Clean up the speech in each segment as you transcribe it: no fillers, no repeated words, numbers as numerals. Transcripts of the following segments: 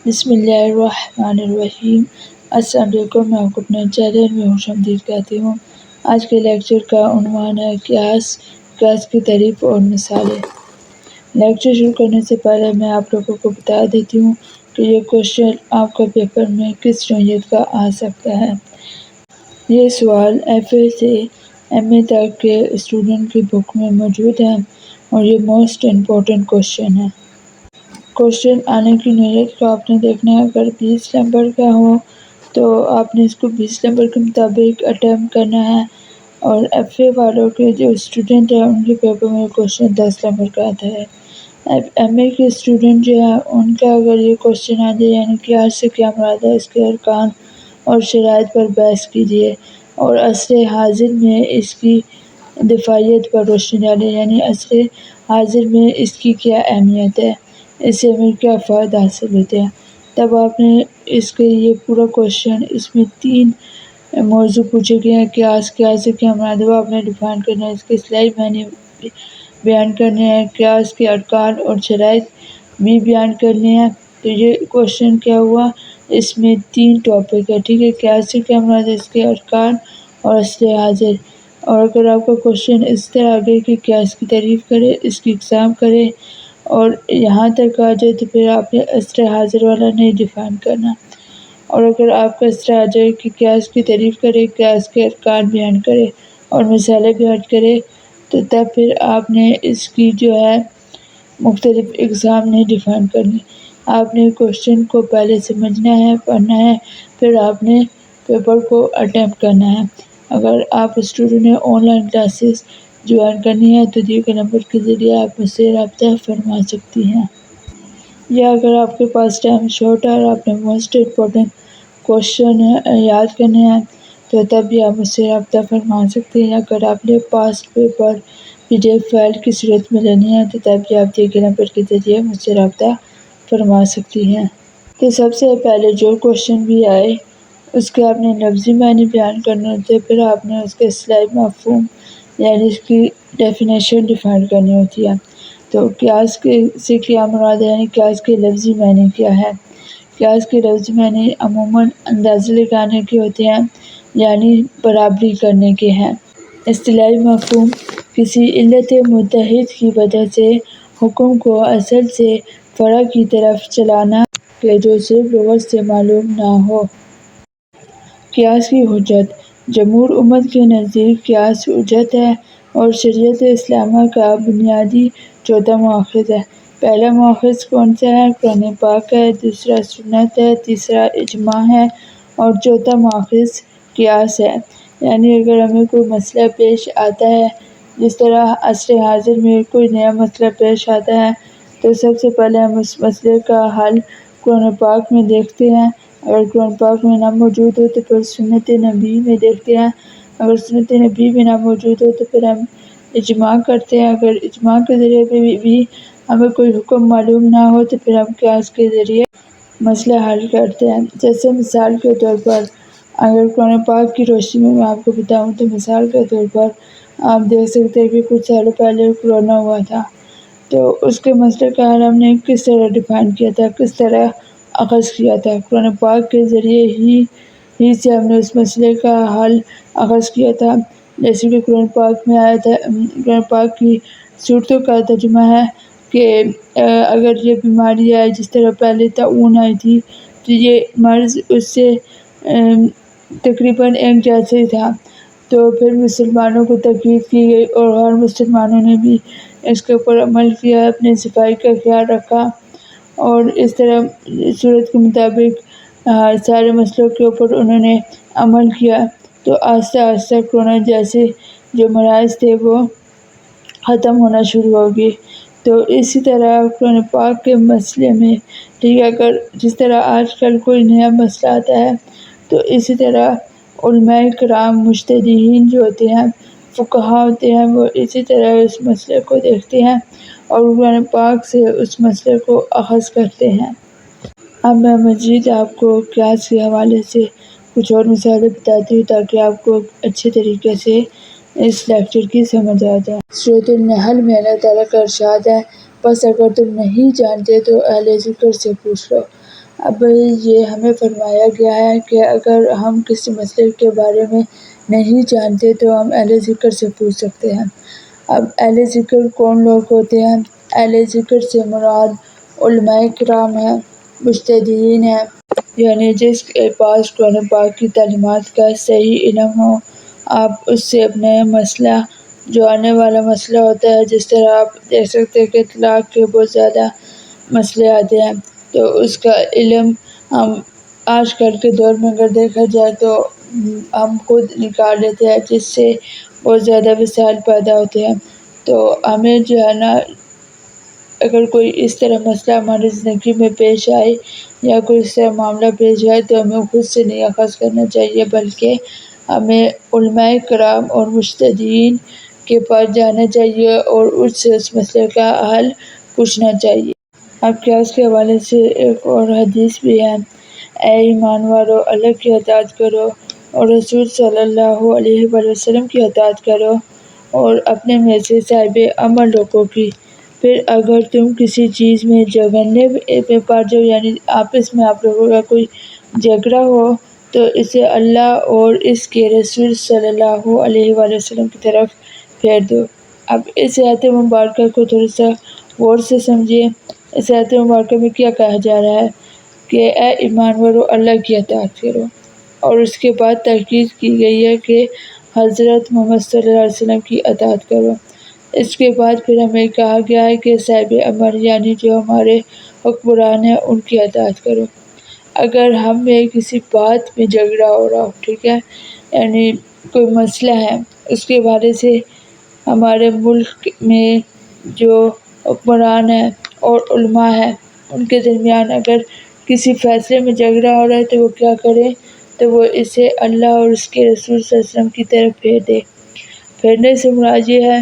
بسم اللہ الرحمن الرحیم۔ السلام علیکم، میں آپ کو اپنے چینل میں خوش آمدید کہتی ہوں۔ آج کے لیکچر کا عنوان ہے قیاس کی تعریف اور مثالیں۔ لیکچر شروع کرنے سے پہلے میں آپ لوگوں کو بتا دیتی ہوں کہ یہ کوشچن آپ کا پیپر میں کس نوعیت کا آ سکتا ہے۔ یہ سوال ایف اے سے ایم اے تک کے اسٹوڈنٹ کی بک میں موجود ہے اور یہ موسٹ امپورٹنٹ کوشچن ہے۔ کوشچن آنے کی نوعیت کو آپ نے دیکھنا ہے۔ اگر 20 نمبر کا ہو تو آپ نے اس کو 20 نمبر کے مطابق اٹیمپٹ کرنا ہے، اور ایف اے والوں کے جو اسٹوڈنٹ ہیں ان کے پیپر میں کوشچن 10 نمبر کا آتا ہے۔ ایم اے کے اسٹوڈنٹ جو ہے ان کا اگر یہ کوشچن آ جائے یعنی قیاس سے کیا مراد ہے، اس کے ارکان اور شرائط پر بحث کیجیے اور عصر حاضر میں اس کی دفاعیت پر روشنی ڈالیں، یعنی عصر حاضر میں اس کی کیا اہمیت ہے، اس سے ہمیں کیا فائدہ حاصل ہوتے ہیں۔ تب آپ نے اس کے یہ پورا کوشچن، اس میں 3 موضوع پوچھے گئے ہیں۔ قیاس سے کیا مراد ہے وہ آپ نے ڈیفائن کرنا ہے، اس کے اصطلاحی معنی بیان کرنے ہیں، قیاس کے ارکان اور شرائط بھی بیان کرنے ہیں۔ تو یہ کوشچن کیا ہوا، اس میں 3 ٹاپک ہے، ٹھیک ہے۔ قیاس سے کیا مراد ہے، اس کے ارکان اور عصر حاضر۔ اور اگر آپ کا کوشچن اس طرح آگے کہ قیاس کی تعریف کرے، اس کی اقسام کرے اور یہاں تک آ جائے تو پھر آپ نے عصر حاضر والا نہیں ڈیفائن کرنا۔ اور اگر آپ کا اس طرح آ جائے کہ قیاس کی تعریف کرے، قیاس کے ارکان بیان کرے اور مثالیں بیان کرے، تو تب پھر آپ نے اس کی جو ہے مختلف اقسام نہیں ڈیفائن کرنی۔ آپ نے کوشچن کو پہلے سمجھنا ہے، پڑھنا ہے، پھر آپ نے پیپر کو اٹیمپٹ کرنا ہے۔ اگر آپ اسٹوڈنٹ نے آن لائن کلاسز جوائن کرنی ہے تو دیے گئے نمبر کے ذریعے آپ مجھ سے رابطہ فرما سکتی ہیں، یا اگر آپ کے پاس ٹائم شارٹ ہے اور آپ نے موسٹ امپورٹنٹ کوشچن یاد کرنے ہیں تو تب بھی آپ مجھ سے رابطہ فرما سکتے ہیں۔ اگر آپ نے پاسٹ پیپر PDF فائل کی صورت میں لینی ہے تو تب بھی آپ دیے گئے نمبر کے ذریعے مجھ سے رابطہ فرما سکتی ہیں۔ تو سب سے پہلے جو کوشچن بھی آئے اس کے آپ نے لفظی معنی بیان کرنے ہوتے ہیں، پھر آپ نے اس کے اصطلاحی مفہوم یعنی اس کی ڈیفینیشن ڈیفائن کرنی ہوتی ہے۔ تو قیاس سے کیا مراد ہے، یعنی قیاس کے لفظی معنی کیا ہے۔ قیاس کے لفظی معنی عموماً اندازہ لگانے کے ہوتے ہیں، یعنی برابری کرنے کے ہیں۔ اصطلاحی مفہوم کسی علت متحد کی وجہ سے حکم کو اصل سے فرع کی طرف چلانا کہ جو صرف لغت سے معلوم نہ ہو۔ قیاس کی حجت۔ جمہور امت کے نزدیک قیاس حجت ہے اور شریعت اسلامیہ کا بنیادی چوتھا مؤخذ ہے۔ پہلا مؤخذ کون سا ہے؟ قرآن پاک ہے، دوسرا سنت ہے، تیسرا اجماع ہے اور چوتھا مؤخذ قیاس ہے۔ یعنی اگر ہمیں کوئی مسئلہ پیش آتا ہے، جس طرح عصر حاضر میں کوئی نیا مسئلہ پیش آتا ہے تو سب سے پہلے ہم اس مسئلے کا حل قرآن پاک میں دیکھتے ہیں۔ اگر قرآن پاک میں نہ موجود ہو تو پھر سنت نبی میں دیکھتے ہیں، اگر سنت نبی میں نہ موجود ہو تو پھر ہم اجماع کرتے ہیں، اگر اجماع کے ذریعے بھی ہمیں کوئی حکم معلوم نہ ہو تو پھر ہم قیاس کے ذریعے مسئلہ حل کرتے ہیں۔ جیسے مثال کے طور پر اگر قرآن پاک کی روشنی میں آپ کو بتاؤں تو مثال کے طور پر آپ دیکھ سکتے ہیں کہ کچھ سالوں پہلے کورونا ہوا تھا، تو اس کے مسئلے کا حل ہم نے کس طرح ڈیفائن کیا تھا، کس طرح اخذ کیا تھا؟ قرآن پاک کے ذریعے ہی سے ہم نے اس مسئلے کا حل اخذ کیا تھا۔ جیسے کہ قرآن پاک میں آیا تھا، قرآن پاک کی صورتوں کا ترجمہ ہے کہ اگر یہ بیماری آئے جس طرح پہلے طاعون آئی تھی تو یہ مرض اس سے تقریباً ایک جیسا ہی تھا، تو پھر مسلمانوں کو تاکید کی گئی اور ہر مسلمانوں نے بھی اس کے اوپر عمل کیا، اپنی صفائی کا خیال رکھا اور اس طرح صورت کے مطابق سارے مسئلوں کے اوپر انہوں نے عمل کیا، تو آہستہ آہستہ کورونا جیسے جو مرض تھے وہ ختم ہونا شروع ہوگی۔ تو اسی طرح قرآن پاک کے مسئلے میں ٹھیک ہے، اگر جس طرح آج کل کوئی نیا مسئلہ آتا ہے تو اسی طرح علماء کرام مجتہدین جو ہوتے ہیں، فقہا ہوتے ہیں، وہ اسی طرح اس مسئلے کو دیکھتے ہیں اور قرآن پاک سے اس مسئلے کو اخذ کرتے ہیں۔ اب میں مزید آپ کو قیاس کے حوالے سے کچھ اور مثالیں بتاتی ہوں تاکہ آپ کو اچھے طریقے سے اس لیکچر کی سمجھ آ جائے۔ سورۃ النحل میں اللہ تعالیٰ کا ارشاد ہے، بس اگر تم نہیں جانتے تو اہل ذکر سے پوچھ لو۔ اب یہ ہمیں فرمایا گیا ہے کہ اگر ہم کسی مسئلے کے بارے میں نہیں جانتے تو ہم اہل ذکر سے پوچھ سکتے ہیں۔ اب اہل ذکر کون لوگ ہوتے ہیں؟ اہل ذکر سے مراد علماء کرام ہیں، مجتہدین ہیں، یعنی جس کے پاس قرآن پاک کی تعلیمات کا صحیح علم ہو۔ آپ اس سے اپنے مسئلہ جو آنے والا مسئلہ ہوتا ہے، جس طرح آپ دیکھ سکتے ہیں کہ طلاق کے بہت زیادہ مسئلے آتے ہیں، تو اس کا علم ہم آج کل کے دور میں اگر دیکھا جائے تو ہم خود نکال لیتے ہیں، جس سے بہت زیادہ مسائل پیدا ہوتے ہیں۔ تو ہمیں جو ہے نا، اگر کوئی اس طرح مسئلہ ہماری زندگی میں پیش آئے یا کوئی اس طرح معاملہ پیش آئے تو ہمیں خود سے نہیں اخذ کرنا چاہیے، بلکہ ہمیں علماء کرام اور مجتہدین کے پاس جانا چاہیے اور اس سے اس مسئلے کا حل پوچھنا چاہیے۔ اب قیاس کے حوالے سے ایک اور حدیث بھی ہے: اے ایمان والو، اللہ کی اطاعت کرو اور رسول صلی اللہ علیہ وآلہ وسلم کی اطاعت کرو اور اپنے میں سے صاحب عمل لوگوں کی۔ پھر اگر تم کسی چیز میں جھگڑنے میں پڑ جاؤ، یعنی آپس میں آپ لوگوں کا کوئی جھگڑا ہو، تو اسے اللہ اور اس کے رسول صلی اللہ علیہ وآلہ وسلم کی طرف پھیر دو۔ اب اس آیت مبارکہ کو تھوڑا سا غور سے سمجھیے۔ اس آیت مبارکہ میں کیا کہا جا رہا ہے کہ اے ایمان والو، اللہ کی اطاعت کرو، اور اس کے بعد تاکید کی گئی ہے کہ حضرت محمد صلی اللہ علیہ وسلم کی اطاعت کرو۔ اس کے بعد پھر ہمیں کہا گیا ہے کہ صاحب امر، یعنی جو ہمارے حکمران ہیں، ان کی اطاعت کرو۔ اگر ہم میں کسی بات میں جھگڑا ہو رہا ہو، ٹھیک ہے، یعنی کوئی مسئلہ ہے، اس کے بارے سے ہمارے ملک میں جو حکمران ہیں اور علماء ہیں، ان کے درمیان اگر کسی فیصلے میں جھگڑا ہو رہا ہے تو وہ کیا کرے؟ تو وہ اسے اللہ اور اس کے رسول صلی اللہ علیہ وسلم کی طرف پھیر دے۔ پھیرنے سے مراد یہ ہے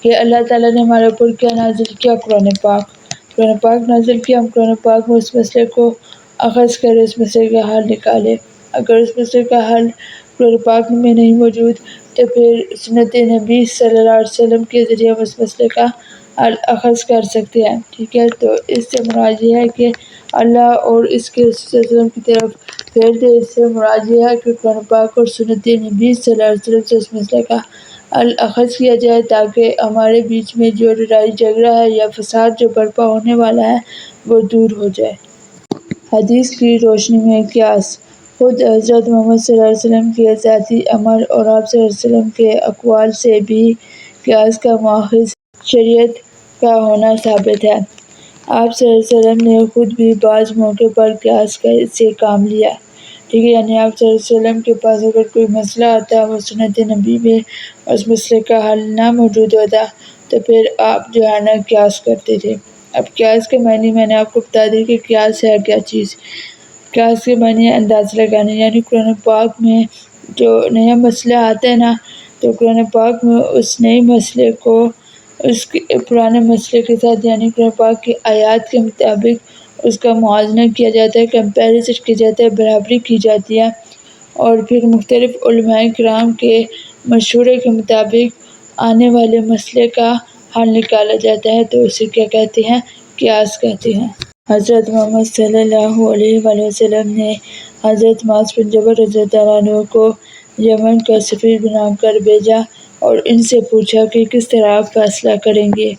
کہ اللہ تعالیٰ نے ہمارے اوپر کیا نازل کیا؟ قرآن پاک نازل کیا۔ ہم قرآن پاک میں اس مسئلے کو اخذ کرے، اس مسئلے کا حل نکالے۔ اگر اس مسئلے کا حل قرآن پاک میں نہیں موجود تو پھر سنت نبی صلی اللہ علیہ وسلم کے ذریعے ہم اس مسئلے کا حل اخذ کر سکتے ہیں، ٹھیک ہے۔ تو اس سے مراد یہ ہے کہ اللہ اور اس کے رسول صلی اللہ علیہ وسلم کی طرف پھیر دے۔ اس سے مراد یہ ہے کہ قرآن پاک اور سنت نبی صلی اللہ علیہ وسلم سے اس مسئلے کا حل اخذ کیا جائے، تاکہ ہمارے بیچ میں جو لڑائی جھگڑا ہے یا فساد جو برپا ہونے والا ہے وہ دور ہو جائے۔ حدیث کی روشنی میں قیاس۔ خود حضرت محمد صلی اللہ علیہ وسلم کے ذاتی عمل اور آپ صلی اللہ علیہ وسلم کے اقوال سے بھی قیاس کا ماخذ شریعت کا ہونا ثابت ہے۔ آپ صلی اللہ علیہ وسلم نے خود بھی بعض موقع پر قیاس سے کام لیا، ٹھیک ہے، یعنی آپ صلی اللہ علیہ وسلم کے پاس اگر کوئی مسئلہ آتا، وہ سنت نبی میں اس مسئلے کا حل نہ موجود ہوتا، تو پھر آپ جو ہے نا قیاس کرتے تھے۔ اب قیاس کے معنی میں نے آپ کو بتا دی کہ قیاس ہے کیا چیز۔ قیاس کے معنی ہے اندازہ لگانا، یعنی قرآن پاک میں جو نیا مسئلہ آتا ہے نا، تو قرآن پاک میں اس نئے مسئلے کو اس پرانے مسئلے کے ساتھ، یعنی قرآن پاک کی آیات کے مطابق اس کا موازنہ کیا جاتا ہے، کمپیریزن کیا جاتا ہے، برابری کی جاتی ہے، اور پھر مختلف علماء کرام کے مشورے کے مطابق آنے والے مسئلے کا حل نکالا جاتا ہے، تو اسے کیا کہتے ہیں؟ قیاس کہتے ہیں۔ حضرت محمد صلی اللہ علیہ وآلہ وسلم نے حضرت معاذ بن جبل رضی اللہ عنہ کو یمن کا سفیر بنا کر بھیجا اور ان سے پوچھا کہ کس طرح آپ فیصلہ کریں گے۔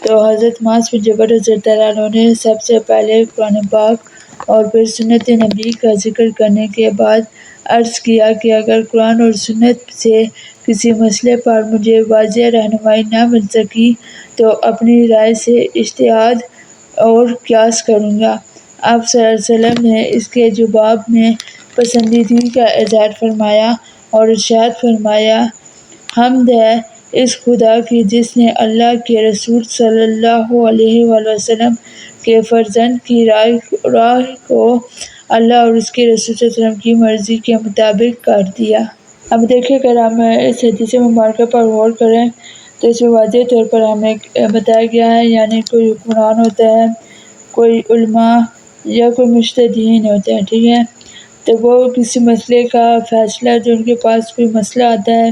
تو حضرت معاذ بن جبل رضی اللہ عنہ نے سب سے پہلے قرآن پاک اور پھر سنت نبی کا ذکر کرنے کے بعد عرض کیا کہ اگر قرآن اور سنت سے کسی مسئلے پر مجھے واضح رہنمائی نہ مل سکی تو اپنی رائے سے اجتہاد اور قیاس کروں گا۔ آپ صلی اللہ علیہ وسلم نے اس کے جواب میں پسندیدگی کا اظہار فرمایا اور ارشاد فرمایا: حمد ہے اس خدا کی جس نے اللہ کے رسول صلی اللہ علیہ وآلہ وسلم کے فرزند کی راہ کو اللہ اور اس کے رسول صلی اللہ علیہ وسلم کی مرضی کے مطابق کر دیا۔ اب دیکھیں، اگر ہم اس حدیث مبارکہ پر غور کریں تو اس میں واضح طور پر ہمیں بتایا گیا ہے، یعنی کوئی حکمران ہوتا ہے، کوئی علماء یا کوئی مجتہدین ہوتے ہیں، ٹھیک ہے، تو وہ کسی مسئلے کا فیصلہ، جو ان کے پاس کوئی مسئلہ آتا ہے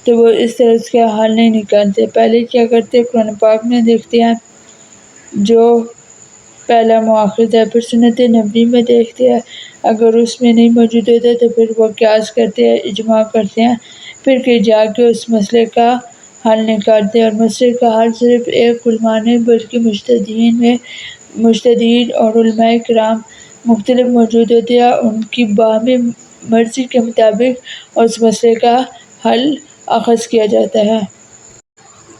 تو وہ اس طرح اس کا حل نہیں نکالتے۔ پہلے کیا کرتے؟ قرآن پاک میں دیکھتے ہیں جو پہلا مواخذ ہے۔ پھر سنت نبوی میں دیکھتے ہیں، اگر اس میں نہیں موجود ہوتا تو پھر وہ قیاس کرتے ہیں، اجماع کرتے ہیں، پھر کہ جا کے اس مسئلے کا حل نکالتے ہیں۔ اور مسئلے کا حل صرف ایک علماء نہیں بلکہ مجتہدین اور علماء کرام مختلف موجود ہوتے ہیں، ان کی باہمی مرضی کے مطابق اس مسئلے کا حل اخذ کیا جاتا ہے۔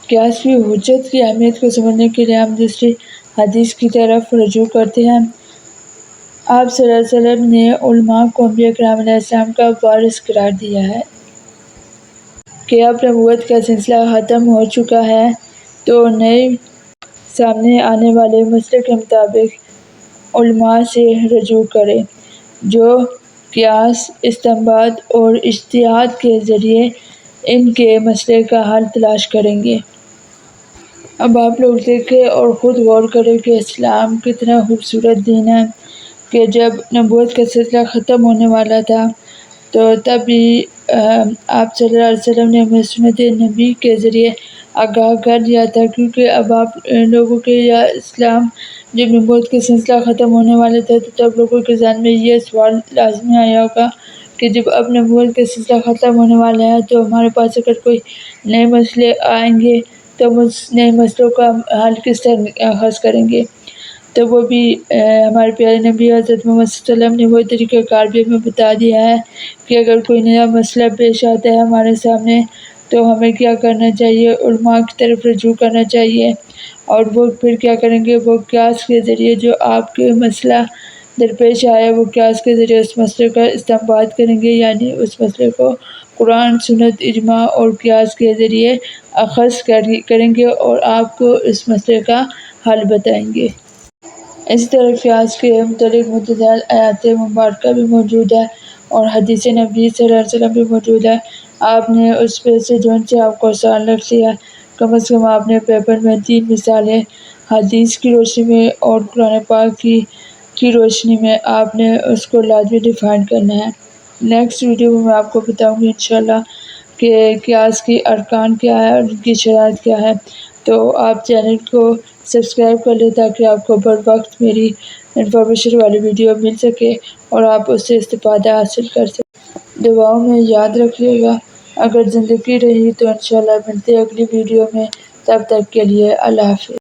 قیاس کی حجت کی اہمیت کو سمجھنے کے لیے ہم دوسری حدیث کی طرف رجوع کرتے ہیں۔ آپ صلی اللہ علیہ وسلم نے علماء کو انبیاء کرام علیہ السلام کا وارث قرار دیا ہے کہ اب نبوت کا سلسلہ ختم ہو چکا ہے تو نئے سامنے آنے والے مسئلے کے مطابق علماء سے رجوع کریں جو قیاس، استنباط اور اجتہاد کے ذریعے ان کے مسئلے کا حل تلاش کریں گے۔ اب آپ لوگ دیکھیں اور خود غور کریں کہ اسلام کتنا خوبصورت دین ہے کہ جب نبوت کا سلسلہ ختم ہونے والا تھا تو تب بھی آپ صلی اللہ علیہ وسلم نے ہمیں سنت نبی کے ذریعے آگاہ کر دیا تھا، کیونکہ اب آپ لوگوں کے یا اسلام جب نبوت کا سلسلہ ختم ہونے والا تھا تو تب لوگوں کے ذہن میں یہ سوال لازمی آیا ہوگا کہ جب اب نبوت کا سلسلہ ختم ہونے والا ہے تو ہمارے پاس اگر کوئی نئے مسئلے آئیں گے تو ہم اس نئے مسئلوں کا حل کس طرح اخذ کریں گے۔ تو وہ بھی ہمارے پیارے نبی حضرت محمد صلی اللہ علیہ وسلم نے وہ طریقہ کار بھی ہمیں بتا دیا ہے کہ اگر کوئی نیا مسئلہ پیش آتا ہے ہمارے سامنے تو ہمیں کیا کرنا چاہیے، علماء کی طرف رجوع کرنا چاہیے، اور وہ پھر کیا کریں گے، وہ قیاس کے ذریعے جو آپ کے مسئلہ درپیش آیا وہ قیاس کے ذریعے اس مسئلے کا استنباط کریں گے، یعنی اس مسئلے کو قرآن، سنت، اجماع اور قیاس کے ذریعے اخذ کریں گے اور آپ کو اس مسئلے کا حل بتائیں گے۔ اسی طرح قیاس کے متعلق متعدد آیات مبارکہ بھی موجود ہے اور حدیث نبی صلی اللہ علیہ وسلم بھی موجود ہے۔ آپ نے اس پہ سے جون سے آپ کو آسان لگ لیا، کم از کم آپ نے پیپر میں 3 مثالیں حدیث کی روشنی میں اور قرآن پاک کی روشنی میں آپ نے اس کو لازمی ڈیفائن کرنا ہے۔ نیکسٹ ویڈیو میں آپ کو بتاؤں گی انشاءاللہ کہ قیاس کی ارکان کیا ہے اور ان کی شرائط کیا ہے۔ تو آپ چینل کو سبسکرائب کر لیں تاکہ آپ کو بر وقت میری انفارمیشن والی ویڈیو مل سکے اور آپ اس سے استفادہ حاصل کر سکیں۔ دعاؤں میں یاد رکھیے گا، اگر زندگی رہی تو انشاءاللہ ملتے ہیں اگلی ویڈیو میں، تب تک کے لیے اللہ حافظ۔